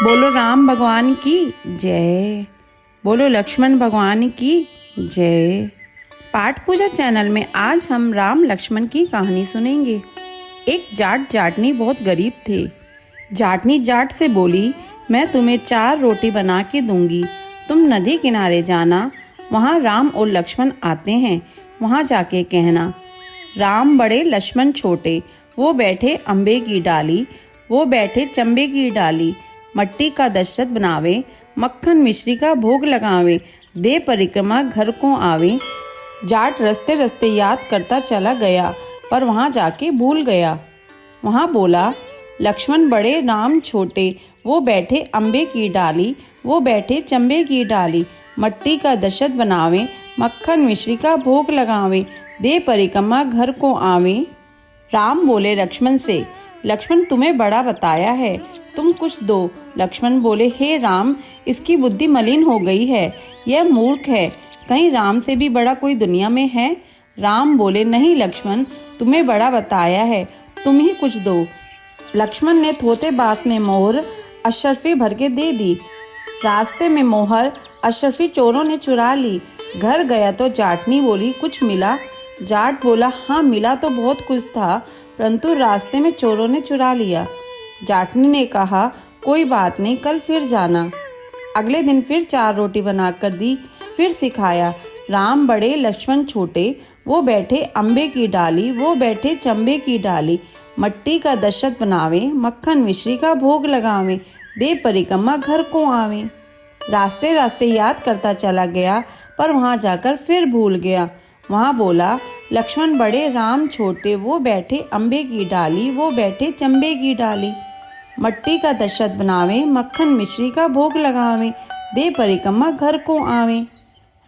बोलो राम भगवान की जय। बोलो लक्ष्मण भगवान की जय। पाठ पूजा चैनल में आज हम राम लक्ष्मण की कहानी सुनेंगे। एक जाट जाटनी बहुत गरीब थे। जाटनी जाट से बोली, मैं तुम्हें 4 रोटी बना के दूंगी, तुम नदी किनारे जाना, वहाँ राम और लक्ष्मण आते हैं, वहाँ जाके कहना। राम बड़े लक्ष्मण छोटे, वो बैठे अम्बे की डाली, वो बैठे चंबे की डाली, मट्टी का दशरथ बनावे, मक्खन मिश्री का भोग लगावे, दे परिक्रमा घर को आवे। जाट रस्ते रस्ते याद करता चला गया, पर वहाँ जाके भूल गया। वहाँ बोला, लक्ष्मण बड़े राम छोटे, वो बैठे अम्बे की डाली, वो बैठे चंबे की डाली, मट्टी का दशरथ बनावे, मक्खन मिश्री का भोग लगावे, दे परिक्रमा घर को आवे। राम बोले लक्ष्मण से, लक्ष्मण तुम्हें बड़ा बताया है, तुम कुछ दो। लक्ष्मण बोले, हे राम, इसकी बुद्धि मलिन हो गई है, यह मूर्ख है, कहीं राम से भी बड़ा कोई दुनिया में है। राम बोले, नहीं लक्ष्मण, तुम्हें बड़ा बताया है, तुम ही कुछ दो। लक्ष्मण ने थोते बांस में मोहर अशरफी भर के दे दी। रास्ते में मोहर अशरफी चोरों ने चुरा ली। घर गया तो जाटनी बोली, कुछ मिला? जाट बोला, हाँ मिला तो बहुत कुछ था, परंतु रास्ते में चोरों ने चुरा लिया। जाटनी ने कहा, कोई बात नहीं, कल फिर जाना। अगले दिन फिर 4 रोटी बनाकर दी, फिर सिखाया। राम बड़े लक्ष्मण छोटे, वो बैठे अम्बे की डाली, वो बैठे चंबे की डाली, मट्टी का दशरथ बनावे, मक्खन मिश्री का भोग लगावे, दे परिक्रमा घर को आवे। रास्ते रास्ते याद करता चला गया, पर वहाँ जाकर फिर भूल गया। वहाँ बोला, लक्ष्मण बड़े राम छोटे, वो बैठे अम्बे की डाली, वो बैठे चंबे की डाली, मट्टी का दशरथ बनावे, मक्खन मिश्री का भोग लगावे, दे परिक्रमा घर को आवे।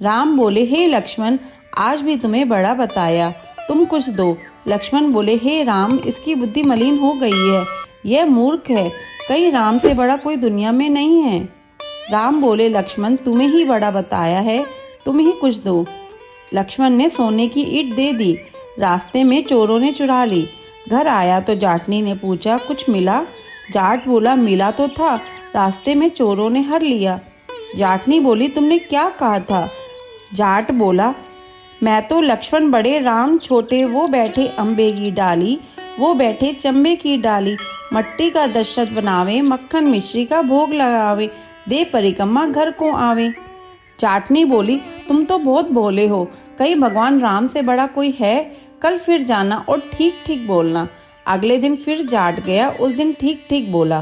राम बोले, हे लक्ष्मण, आज भी तुम्हें बड़ा बताया, तुम कुछ दो। लक्ष्मण बोले, हे राम, इसकी बुद्धि मलिन हो गई है, यह मूर्ख है, कहीं राम से बड़ा कोई दुनिया में नहीं है। राम बोले, लक्ष्मण, तुम्हें ही बड़ा बताया है, तुम ही कुछ दो। लक्ष्मण ने सोने की ईंट दे दी। रास्ते में चोरों ने चुरा ली। घर आया तो जाटनी ने पूछा, कुछ मिला? जाट बोला, मिला तो था, रास्ते में चोरों ने हर लिया। जाटनी बोली, तुमने क्या कहा था? जाट बोला, मैं तो लक्ष्मण बड़े राम छोटे, वो बैठे अम्बे की डाली, वो बैठे चंबे की डाली, मट्टी का दशरथ बनावे, मक्खन मिश्री का भोग लगावे, दे परिक्रमा घर को आवे। जाटनी बोली, तुम तो बहुत भोले हो, कहीं भगवान राम से बड़ा कोई है? कल फिर जाना और ठीक ठीक बोलना। अगले दिन फिर जाट गया, उस दिन ठीक ठीक बोला।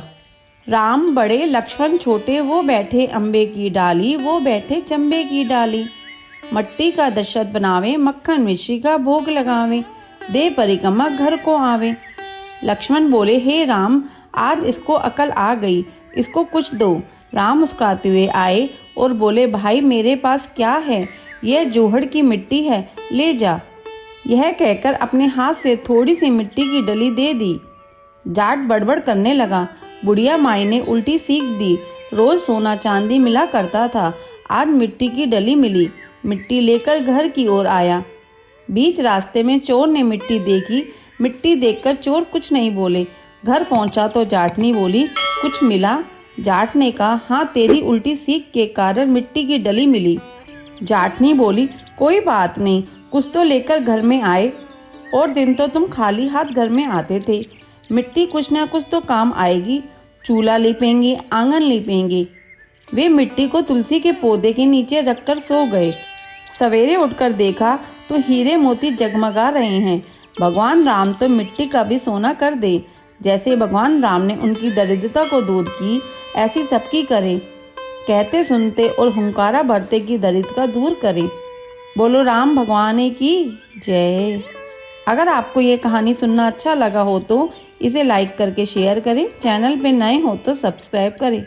राम बड़े लक्ष्मण छोटे, वो बैठे अम्बे की डाली, वो बैठे चंबे की डाली, मट्टी का दशरथ बनावे, मक्खन मिश्री का भोग लगावे, दे परिक्रमा घर को आवे। लक्ष्मण बोले, हे राम, आज इसको अकल आ गई, इसको कुछ दो। राम मुस्कुराते हुए आए और बोले, भाई मेरे पास क्या है, यह जोहड़ की मिट्टी है, ले जा। यह कहकर अपने हाथ से थोड़ी सी मिट्टी की डली दे दी। जाट बड़बड़ करने लगा, बुढ़िया माई ने उल्टी सीख दी, रोज सोना चांदी मिला करता था, आज मिट्टी की डली मिली। मिट्टी लेकर घर की ओर आया। बीच रास्ते में चोर ने मिट्टी देखी। मिट्टी देखकर चोर कुछ नहीं बोले। घर पहुंचा तो जाटनी बोली, कुछ मिला? जाट ने कहा, हाँ, तेरी उल्टी सीख के कारण मिट्टी की डली मिली। जाटनी बोली, कोई बात नहीं, कुछ तो लेकर घर में आए, और दिन तो तुम खाली हाथ घर में आते थे, मिट्टी कुछ ना कुछ तो काम आएगी। चूल्हा लिपेंगे, आंगन लिपेंगे। वे मिट्टी को तुलसी के पौधे के नीचे रखकर सो गए। सवेरे उठकर देखा तो हीरे मोती जगमगा रहे हैं। भगवान राम तो मिट्टी का भी सोना कर दे। जैसे भगवान राम ने उनकी दरिद्रता को दूर की, ऐसी सबकी करे, कहते सुनते और हुंकारा भरते की दरिद्रता दूर करे। बोलो राम भगवान की जय। अगर आपको ये कहानी सुनना अच्छा लगा हो तो इसे लाइक करके शेयर करें, चैनल पे नए हो तो सब्सक्राइब करें।